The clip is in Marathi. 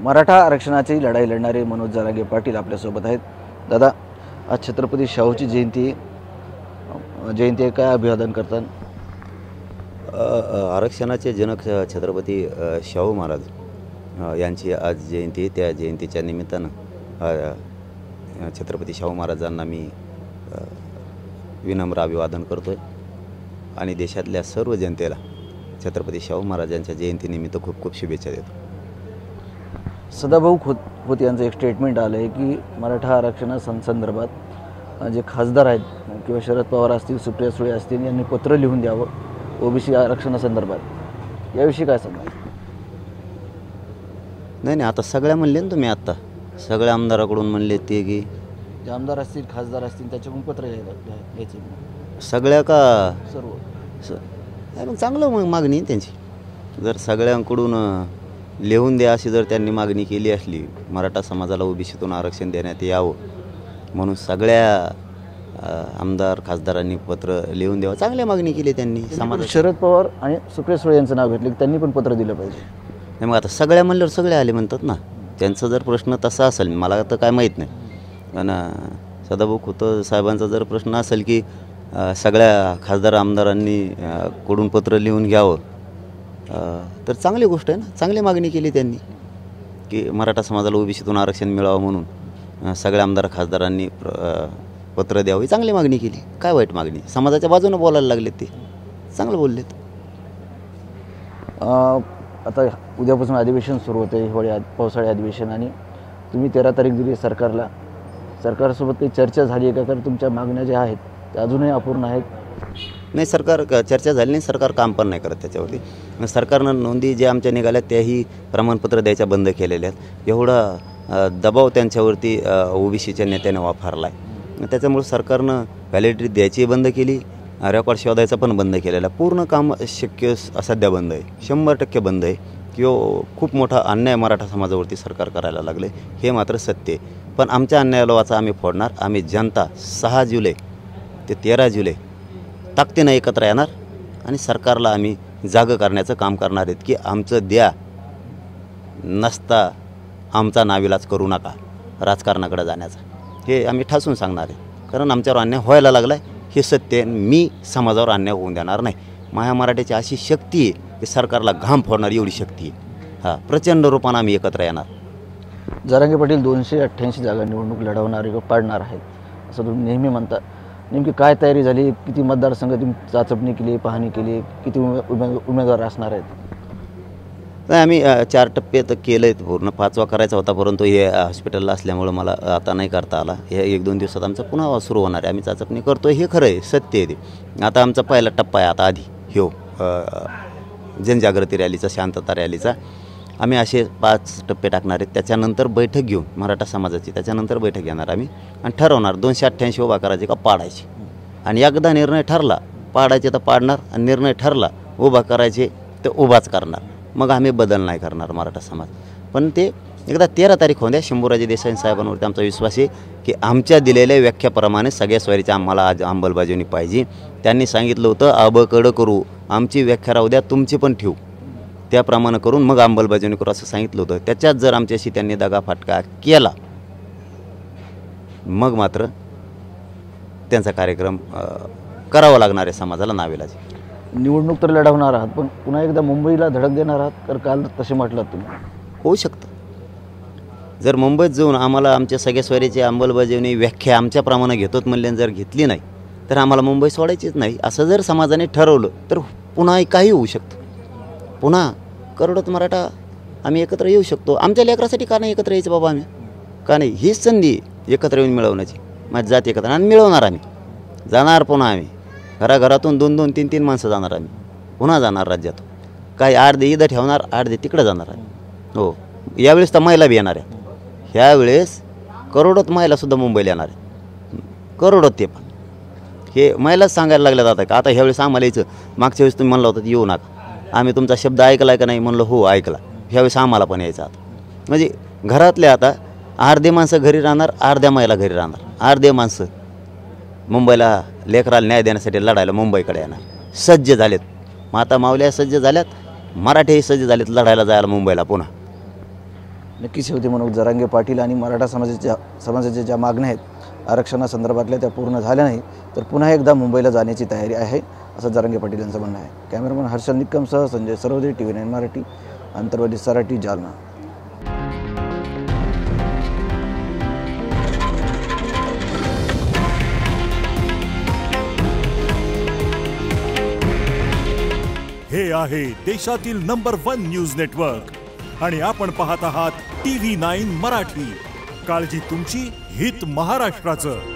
मराठा आरक्षणाची लढाई लढणारे मनोज जरांगे पाटील आपल्यासोबत आहेत. दादा, आज छत्रपती शाहूची जयंती आहे, काय अभिवादन करतात? आरक्षणाचे जनक छत्रपती शाहू महाराज यांची आज जयंती. त्या जयंतीच्या निमित्तानं छत्रपती शाहू महाराजांना मी विनम्र अभिवादन करतो आहे आणि देशातल्या सर्व जनतेला छत्रपती शाहू महाराजांच्या जयंतीनिमित्त खूप खूप शुभेच्छा देतो. सदाभाऊ खोत यांचं एक स्टेटमेंट आलं आहे की मराठा आरक्षणासंदर्भात जे खासदार आहेत किंवा शरद पवार असतील, सुप्रिया सुळे असतील, यांनी पत्र लिहून द्यावं ओबीसी आरक्षणासंदर्भात. याविषयी काय सांगाल? नाही, आता सगळ्या म्हणले ना तुम्ही, आत्ता सगळ्या आमदाराकडून म्हणले ते की जे आमदार असतील, खासदार असतील, त्याच्याकडून पत्र घ्यायचे सगळ्या का सर्व. नाही, मग चांगलं मग मागणी त्यांची. जर सगळ्यांकडून लिहून द्या अशी जर त्यांनी मागणी केली असली, मराठा समाजाला ओबीसीतून आरक्षण देण्यात यावं म्हणून सगळ्या आमदार खासदारांनी पत्र लिहून द्यावं, चांगली मागणी केली त्यांनी. समाज शरद पवार आणि सुप्रिया सुळे यांचं नाव घेतलं, त्यांनी पण पत्र दिलं पाहिजे. नाही, मग आता सगळ्या म्हणल्यावर सगळे आले म्हणतात ना. त्यांचा जर प्रश्न तसा असेल, मला तर काय माहीत नाही, पण सदाभाऊ खोत साहेबांचा जर प्रश्न असेल की सगळ्या खासदार आमदारांनी कडून पत्र लिहून घ्यावं, तर चांगली गोष्ट आहे ना. चांगली मागणी केली त्यांनी की मराठा समाजाला ओबीसीतून आरक्षण मिळावं म्हणून सगळ्या आमदार खासदारांनी पत्र द्यावं, ही चांगली मागणी केली. काय वाईट मागणी? समाजाच्या बाजूनं बोलायला लागलेत, ते चांगलं बोललेत. आता उद्यापासून अधिवेशन सुरू होते, पावसाळी अधिवेशन, आणि तुम्ही 13 तारीख दिली सरकारला. सरकारसोबत काही चर्चा झाली आहे का? कारण तुमच्या मागण्या ज्या आहेत त्या अजूनही अपूर्ण आहेत. नाही, सरकार चर्चा झाली नाही, सरकार काम पण नाही करत त्याच्यावरती. सरकारनं नोंदी ज्या आमच्या निघाल्यात त्याही प्रमाणपत्र द्यायच्या बंद केलेल्या आहेत. एवढा दबाव त्यांच्यावरती ओबीसीच्या नेत्याने वापरला आहे. त्याच्यामुळे सरकारनं व्हॅलिडिटी द्यायची बंद केली, रेकॉर्ड शोधायचा पण बंद केलेला. पूर्ण काम शक्य सध्या बंद आहे, 100% बंद आहे. किंवा खूप मोठा अन्याय मराठा समाजावरती सरकार करायला लागले, हे मात्र सत्य आहे. पण आमच्या अन्यायाला वाचा आम्ही फोडणार. आम्ही जनता 6 जुलै ते 13 जुलै ताकदीनं एकत्र येणार आणि सरकारला आम्ही जागं करण्याचं काम करणार आहेत की आमचं द्या, नसता आमचा नाविलाज करू नका राजकारणाकडे जाण्याचा. हे आम्ही ठासून सांगणार आहे, कारण आमच्यावर अन्याय व्हायला लागला आहे, हे सत्य आहे. मी समाजावर अन्याय होऊन देणार नाही. माझ्या मराठीची अशी शक्ती आहे की सरकारला घाम फोडणार एवढी शक्ती आहे. प्रचंड रूपानं आम्ही एकत्र येणार. जरांगे पाटील 288 जागा निवडणूक लढवणार किंवा पाडणार आहेत असं तुम्ही नेहमी म्हणता. नेमकी काय तयारी झाली? किती मतदारसंघ तुम्ही चाचपणी केली, पाहणी केली? किती उमेदवार असणार आहेत? नाही, आम्ही 4 टप्प्यात केलं आहे पूर्ण. 5वा करायचा होता, परंतु हे हॉस्पिटलला असल्यामुळं मला आता नाही करता आला. हे 1-2 दिवसात आमचं पुन्हा सुरू होणार आहे. आम्ही चाचपणी करतो आहे, हे खरं आहे, सत्य आहे ते. आता आमचा पहिला टप्पा आहे. आता आधी जनजागृती रॅलीचा, शांतता रॅलीचा, आम्ही असे 5 टप्पे टाकणार आहेत. त्याच्यानंतर बैठक घेऊन मराठा समाजाची, त्याच्यानंतर बैठक घेणार आम्ही आणि ठरवणार 288 उभा करायचे का पाडायचे. आणि एकदा निर्णय ठरला पाडायचे तर पाडणार, आणि निर्णय ठरला उभा करायचे तर उभाच करणार. मग आम्ही बदल नाही करणार मराठा समाज. पण ते एकदा 13 तारीख होऊ द्या. शंभूराजे देसाई साहेबांवरती आमचा विश्वास आहे की आमच्या दिलेल्या व्याख्याप्रमाणे सगळ्या स्वारीची आम्हाला आज अंमलबजावणी पाहिजे. त्यांनी सांगितलं होतं आबकडं करू, आमची व्याख्या राहू द्या, तुमची पण ठेवू, त्याप्रमाणे करून मग अंमलबजावणी करू असं सांगितलं होतं. त्याच्यात जर आमच्याशी त्यांनी दगाफटका केला, मग मात्र त्यांचा कार्यक्रम करावा लागणार आहे समाजाला नाविलाज. निवडणूक तर लढवणार आहात, पण पुन्हा एकदा मुंबईला धडक देणार आहात? तर काल तसे म्हटलं तुम्ही. होऊ शकतं. जर मुंबईत जाऊन आम्हाला आमच्या सगळ्या स्वारीची अंमलबजावणी व्याख्या आमच्याप्रमाणे घेतोत म्हणल्याने जर घेतली नाही, तर आम्हाला मुंबई सोडायचीच नाही असं जर समाजाने ठरवलं, तर पुन्हा काही होऊ शकतं. पुन्हा करोडोत मराठा आम्ही एकत्र येऊ शकतो. आमच्या लेकरासाठी का नाही एकत्र यायचं बाबा? आम्ही का नाही? हीच संधी एकत्र येऊन मिळवण्याची. माझी जात एकत्र आणि मिळवणार. आम्ही जाणार पुन्हा. आम्ही घराघरातून 2-2, 3-3 माणसं जाणार. आम्ही पुन्हा जाणार राज्यातून. काही अर्धे इथं ठेवणार, अर्धे तिकडं जाणार आहे. हो, यावेळेस तर महिला बी येणार आहे. ह्यावेळेस करोडोत महिलासुद्धा मुंबईला येणार आहे, करोडोत. ते पण हे महिलाच सांगायला लागल्या जातात का आता ह्यावेळेस आम्हाला यायचं. मागच्या वेळेस तुम्ही म्हणलं होतं येऊ नका, आम्ही तुमचा शब्द ऐकला आहे का नाही? म्हणलं हो ऐकला. ह्यावेळेस आम्हाला पण यायचं. आता म्हणजे घरातले आता अर्धे माणसं घरी राहणार, अर्ध्या महिला घरी राहणार. अर्धे माणसं मुंबईला लेकराला न्याय देण्यासाठी लढायला मुंबईकडे येणार, सज्ज झालेत. माता माऊल्या सज्ज झाल्यात, मराठीही सज्ज झालेत लढायला जायला मुंबईला पुन्हा. नक्कीच होते मनोज जरांगे पाटील आणि मराठा समाजाच्या ज्या मागण्या आहेत आरक्षणासंदर्भातल्या त्या पूर्ण झाल्या नाही तर पुन्हा एकदा मुंबईला जाण्याची तयारी आहे असं जरांगे पाटील यांचं म्हणणं आहे. कॅमेरामन हर्षल निक्कमसह संजय सरवदे, TV9 मराठी, आंतरवाली सराटी, जालना. हे आहे देशातील नंबर 1 न्यूज नेटवर्क आणि आपण पाहत आहात TV9 मराठी. काळजी तुमची, हित महाराष्ट्राचं.